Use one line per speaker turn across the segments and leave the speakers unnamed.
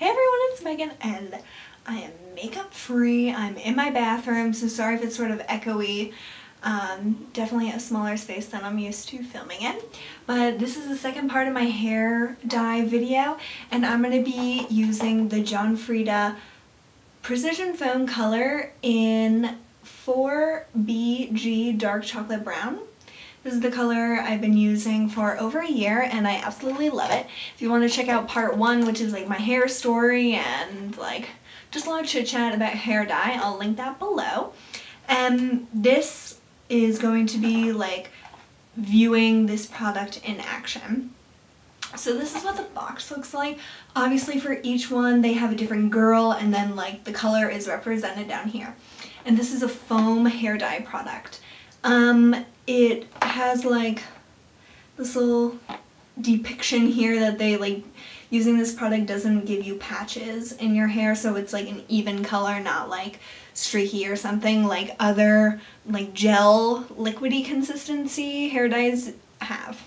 Hey everyone, it's Megan and I am makeup free. I'm in my bathroom, so sorry if it's sort of echoey. Definitely a smaller space than I'm used to filming in. But this is the second part of my hair dye video, and I'm going to be using the Frieda Precision Foam color in 4BG Dark Chocolate Brown. This is the color I've been using for over a year and I absolutely love it. If you want to check out part 1, which is like my hair story and like just a lot of chit chat about hair dye, I'll link that below. This is going to be like viewing this product in action. So this is what the box looks like. Obviously for each one they have a different girl and then like the color is represented down here. And this is a foam hair dye product. It has like this little depiction here that they like using this product doesn't give you patches in your hair, so it's like an even color, not like streaky or something like other like gel liquidy consistency hair dyes have.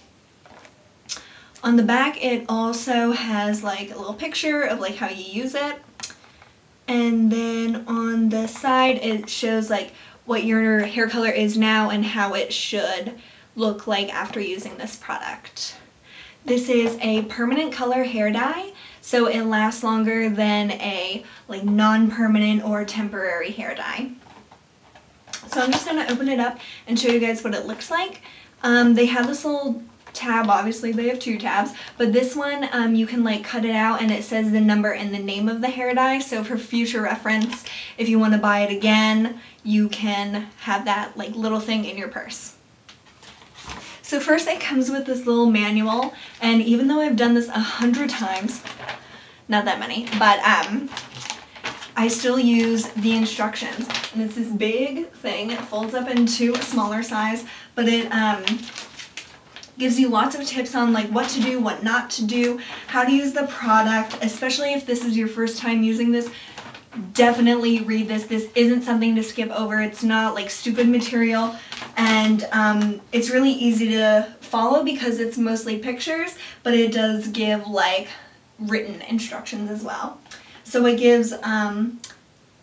On the back it also has like a little picture of like how you use it, and then on the side it shows like what your hair color is now and how it should look like after using this product. This is a permanent color hair dye, so it lasts longer than a like non-permanent or temporary hair dye. So I'm just going to open it up and show you guys what it looks like. They have this little tab, obviously they have 2 tabs, but this one you can like cut it out and it says the number and the name of the hair dye, so for future reference if you want to buy it again you can have that like little thing in your purse. So first it comes with this little manual, and even though I've done this 100 times, not that many, but I still use the instructions, and it's this big thing. It folds up into a smaller size, but it gives you lots of tips on like what to do, what not to do, how to use the product, especially if this is your first time using this. Definitely read this. This isn't something to skip over. It's not like stupid material, and it's really easy to follow because it's mostly pictures, but it does give like written instructions as well. So it gives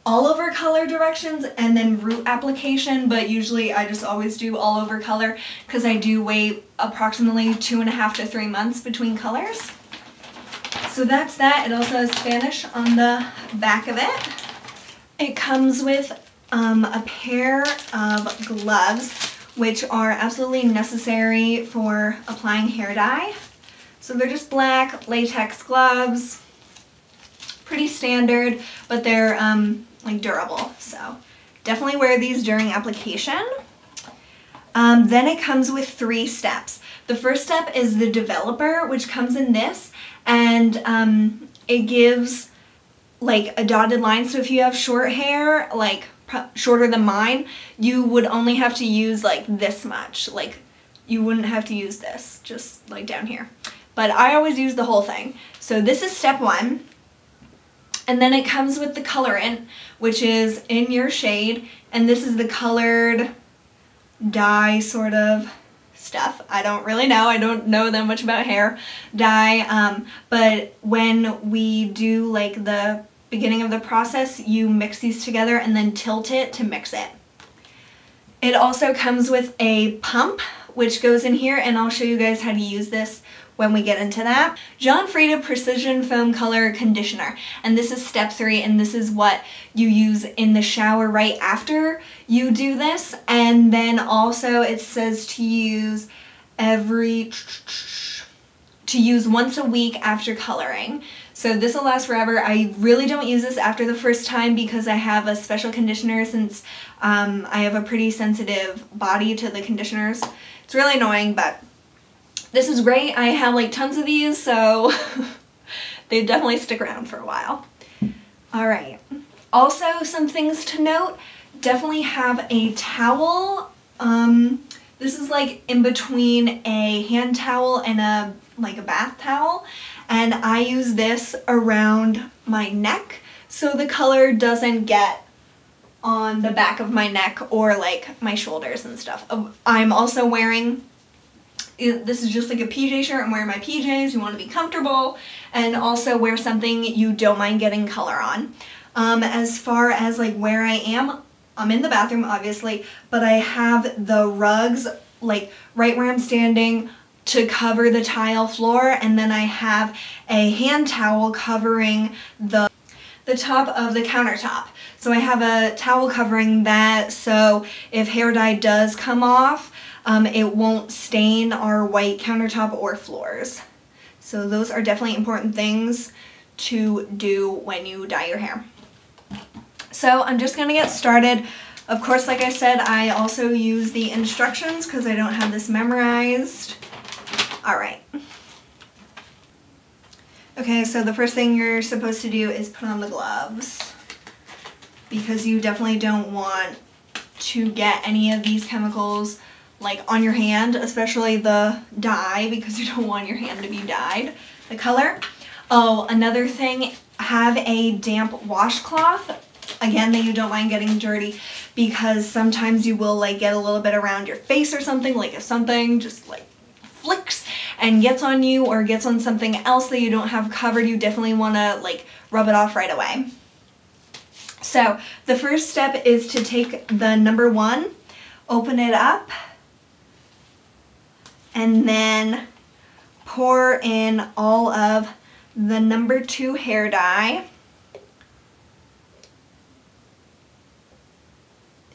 all over color directions and then root application, but usually I just always do all over color because I do wait approximately 2.5 to 3 months between colors. So that's that. It also has Spanish on the back of it. It comes with a pair of gloves, which are absolutely necessary for applying hair dye. So they're just black latex gloves, pretty standard, but they're like durable, so definitely wear these during application. Then it comes with 3 steps. The first step is the developer, which comes in this, and it gives like a dotted line, so if you have short hair, like shorter than mine, you would only have to use like this much, like you wouldn't have to use this, just like down here. But I always use the whole thing. So this is step 1. And then it comes with the colorant, which is in your shade, and this is the colored dye sort of stuff. I don't really know. I don't know that much about hair dye, but when we do like the beginning of the process, you mix these together and then tilt it to mix it. It also comes with a pump, which goes in here, and I'll show you guys how to use this when we get into that. Frieda Precision Foam Color Conditioner, and this is step 3, and this is what you use in the shower right after you do this, and then also it says to use once a week after coloring. So this will last forever. I really don't use this after the first time because I have a special conditioner, since I have a pretty sensitive body to the conditioners. It's really annoying, but this is great. I have like tons of these, so they definitely stick around for a while. Alright, also some things to note. Definitely have a towel. This is like in between a hand towel and a bath towel, and I use this around my neck so the color doesn't get on the back of my neck or like my shoulders and stuff. I'm also wearing this is just like a PJ shirt. I'm wearing my PJs. You want to be comfortable and also wear something you don't mind getting color on. As far as like where I am, I'm in the bathroom obviously, but I have the rugs like right where I'm standing to cover the tile floor, and then I have a hand towel covering the top of the countertop. So I have a towel covering that, so if hair dye does come off, it won't stain our white countertop or floors. So those are definitely important things to do when you dye your hair. So I'm just gonna get started. Of course, like I said, I also use the instructions because I don't have this memorized. All right. Okay, so the first thing you're supposed to do is put on the gloves because you definitely don't want to get any of these chemicals like on your hand, especially the dye, because you don't want your hand to be dyed, the color. Oh, another thing, have a damp washcloth, again, that you don't mind getting dirty, because sometimes you will like get a little bit around your face or something, like if something just like flicks and gets on you or gets on something else that you don't have covered, you definitely want to like rub it off right away. So the first step is to take the number 1, open it up, and then pour in all of the number 2 hair dye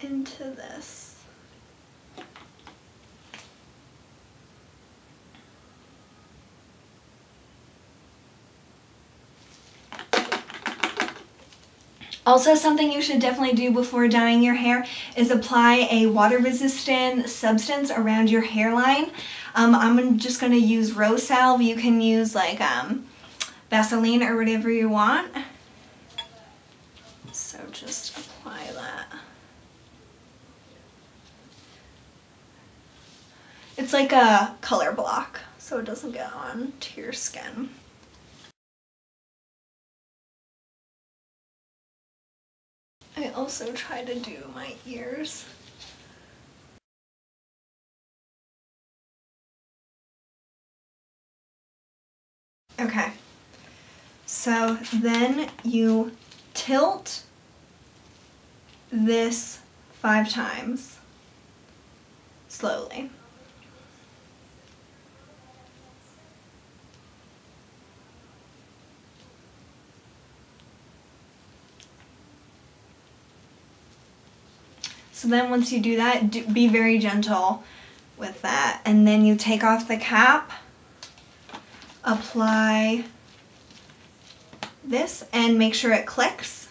into this. Also, something you should definitely do before dyeing your hair is apply a water-resistant substance around your hairline. I'm just going to use rose salve. You can use like Vaseline or whatever you want. So just apply that. It's like a color block, so it doesn't get onto your skin. I also try to do my ears. Okay, so then you tilt this 5 times, slowly. So then once you do that, be very gentle with that. And then you take off the cap, apply this, and make sure it clicks.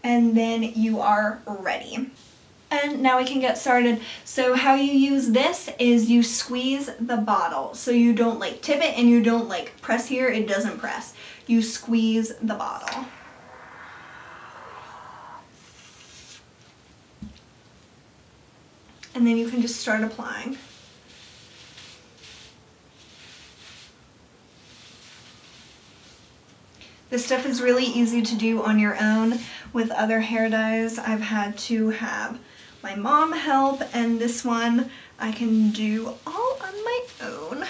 And then you are ready. And now we can get started. So how you use this is you squeeze the bottle. So you don't like tip it and you don't like press here, it doesn't press. You squeeze the bottle. And then you can just start applying. This stuff is really easy to do on your own. With other hair dyes, I've had to have my mom help, and this one I can do all on my own.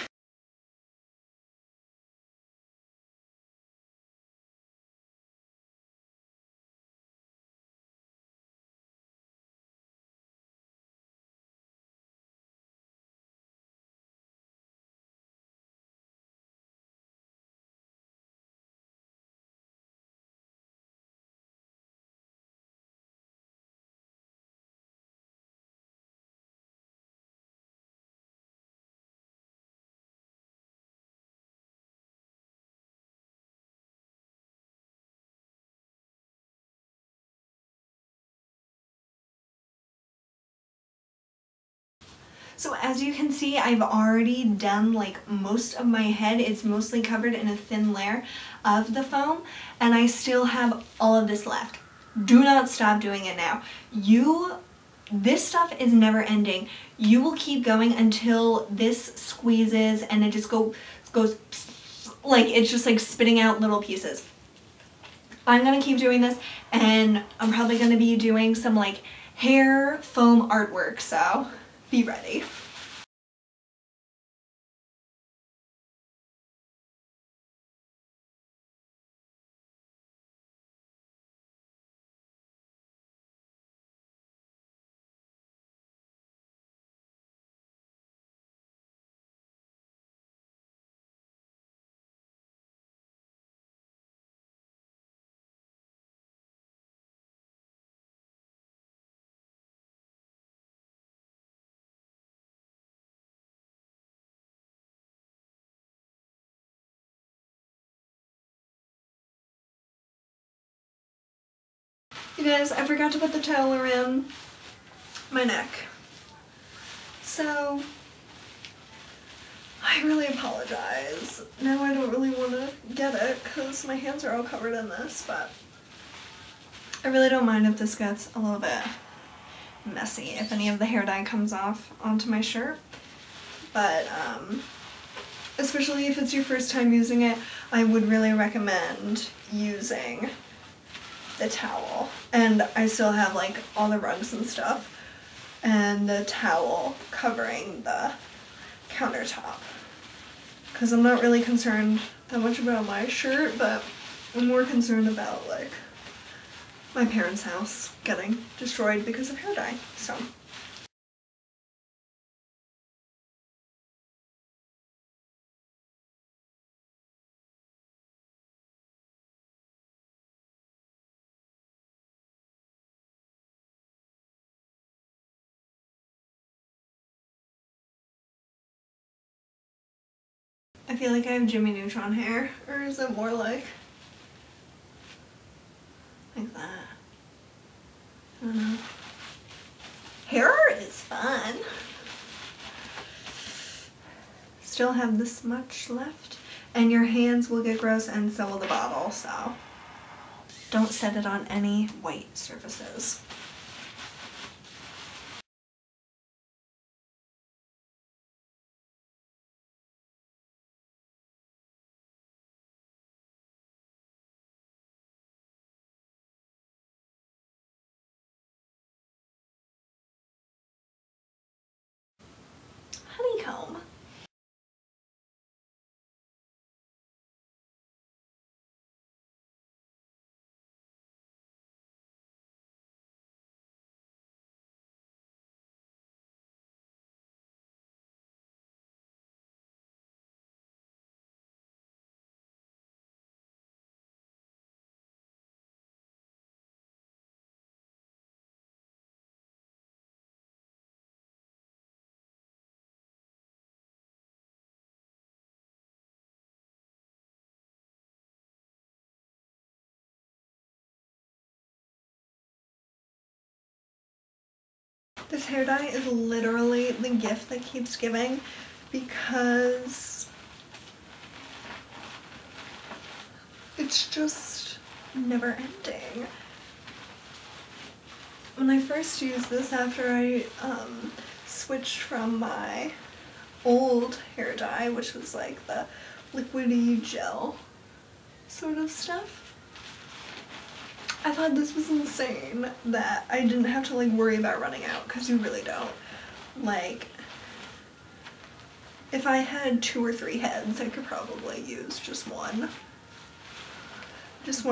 So as you can see, I've already done like most of my head. It's mostly covered in a thin layer of the foam, and I still have all of this left. Do not stop doing it now. This stuff is never ending. You will keep going until this squeezes and it just goes like it's just like spitting out little pieces. I'm gonna keep doing this, and I'm probably gonna be doing some like hair foam artwork, so be ready. You guys, I forgot to put the towel around my neck. So, I really apologize. Now I don't really want to get it because my hands are all covered in this, but I really don't mind if this gets a little bit messy, if any of the hair dye comes off onto my shirt. But, especially if it's your first time using it, I would really recommend using the towel. And I still have like all the rugs and stuff and the towel covering the countertop. Because I'm not really concerned that much about my shirt, but I'm more concerned about like my parents' house getting destroyed because of hair dye. So I feel like I have Jimmy Neutron hair, or is it more like that? I don't know. Hair is fun. Still have this much left, and your hands will get gross and so will the bottle, so don't set it on any white surfaces. Honeycomb. This hair dye is literally the gift that keeps giving because it's just never ending. When I first used this after I switched from my old hair dye, which was like the liquidy gel sort of stuff, I thought this was insane that I didn't have to like worry about running out, because you really don't. Like, if I had 2 or 3 heads, I could probably use just one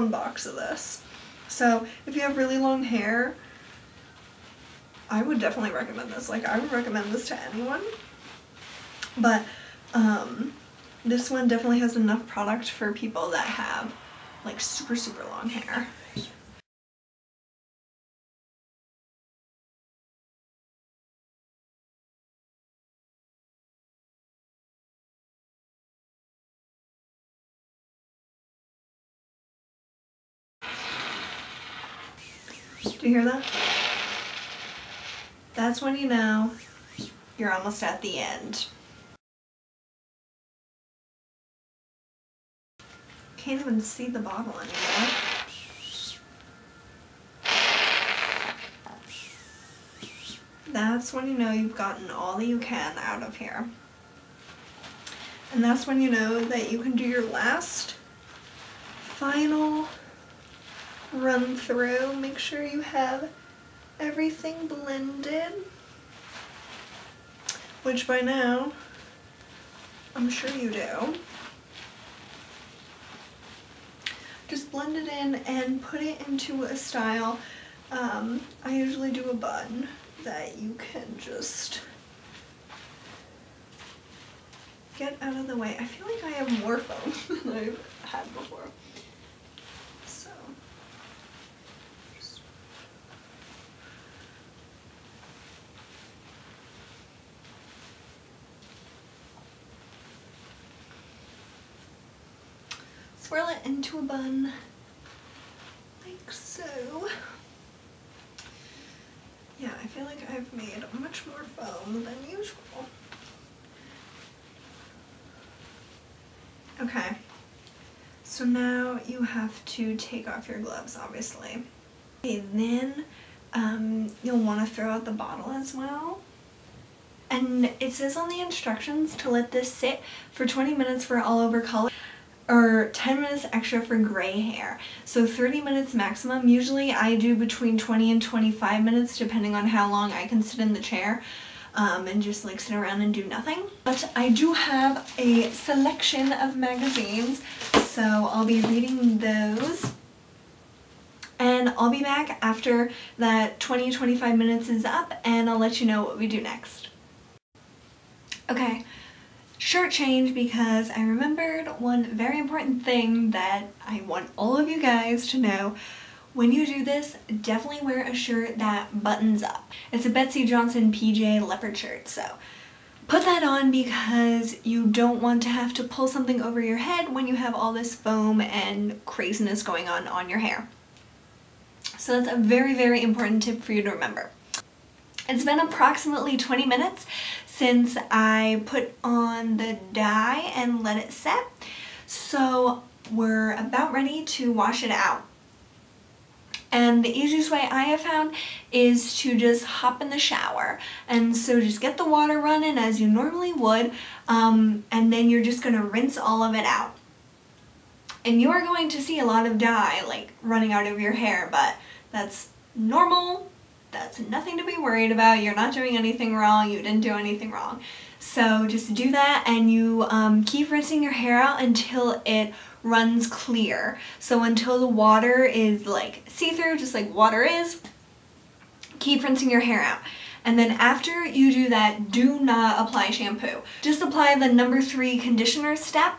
box of this. So if you have really long hair, I would definitely recommend this. Like, I would recommend this to anyone. But this one definitely has enough product for people that have like super long hair. Do you hear that? That's when you know you're almost at the end. Can't even see the bottle anymore. That's when you know you've gotten all that you can out of here. And that's when you know that you can do your last, final run through. Make sure you have everything blended, which by now, I'm sure you do. Just blend it in and put it into a style. I usually do a bun that you can just get out of the way. I feel like I have more foam than I've had before. So, just swirl it into a bun, like so. Yeah, I feel like I've made much more foam than usual. Okay, so now you have to take off your gloves, obviously. Okay, then you'll want to throw out the bottle as well. And it says on the instructions to let this sit for 20 minutes for all over color, or 10 minutes extra for gray hair. So 30 minutes maximum. Usually I do between 20 and 25 minutes depending on how long I can sit in the chair and just like sit around and do nothing. But I do have a selection of magazines, so I'll be reading those. And I'll be back after that 20-25 minutes is up and I'll let you know what we do next. Okay. Short change because I remembered one very important thing that I want all of you guys to know. When you do this, definitely wear a shirt that buttons up. It's a Betsy Johnson PJ leopard shirt, so put that on because you don't want to have to pull something over your head when you have all this foam and craziness going on your hair. So that's a very, very important tip for you to remember. It's been approximately 20 minutes since I put on the dye and let it set, so we're about ready to wash it out. And the easiest way I have found is to just hop in the shower. And so just get the water running as you normally would, and then you're just going to rinse all of it out. And you are going to see a lot of dye like running out of your hair, but that's normal. That's nothing to be worried about. You're not doing anything wrong. You didn't do anything wrong. So just do that, and you keep rinsing your hair out until it runs clear. So until the water is like see-through, just like water is, keep rinsing your hair out. And then after you do that, do not apply shampoo. Just apply the number 3 conditioner step.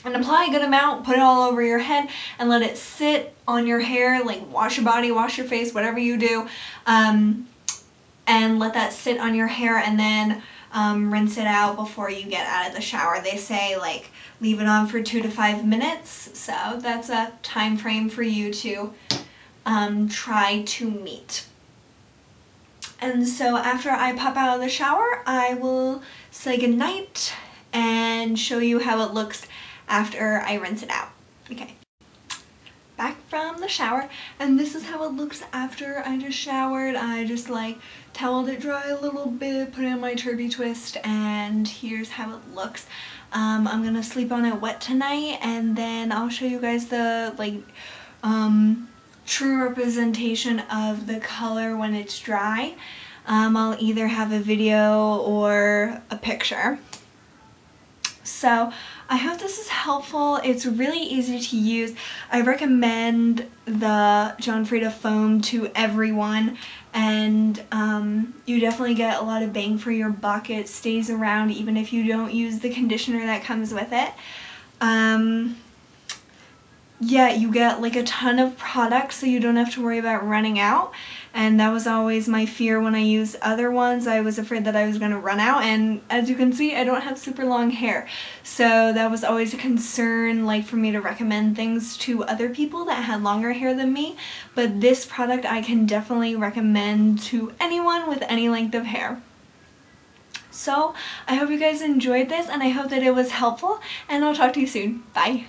And apply a good amount, put it all over your head, and let it sit on your hair, like wash your body, wash your face, whatever you do, and let that sit on your hair, and then rinse it out before you get out of the shower. They say like leave it on for 2 to 5 minutes, so that's a time frame for you to try to meet. And so after I pop out of the shower, I will say goodnight and show you how it looks after I rinse it out. Okay, back from the shower, and this is how it looks after I just showered. I just like toweled it dry a little bit, put it in my turby twist, and here's how it looks. I'm gonna sleep on it wet tonight, and then I'll show you guys the like true representation of the color when it's dry. I'll either have a video or a picture. So I hope this is helpful. It's really easy to use. I recommend the John Frieda foam to everyone, and you definitely get a lot of bang for your buck. It stays around even if you don't use the conditioner that comes with it. Yeah, you get like a ton of products, so you don't have to worry about running out. And that was always my fear when I used other ones. I was afraid that I was going to run out, and as you can see, I don't have super long hair. So that was always a concern, like for me to recommend things to other people that had longer hair than me. But this product I can definitely recommend to anyone with any length of hair. So I hope you guys enjoyed this, and I hope that it was helpful, and I'll talk to you soon. Bye!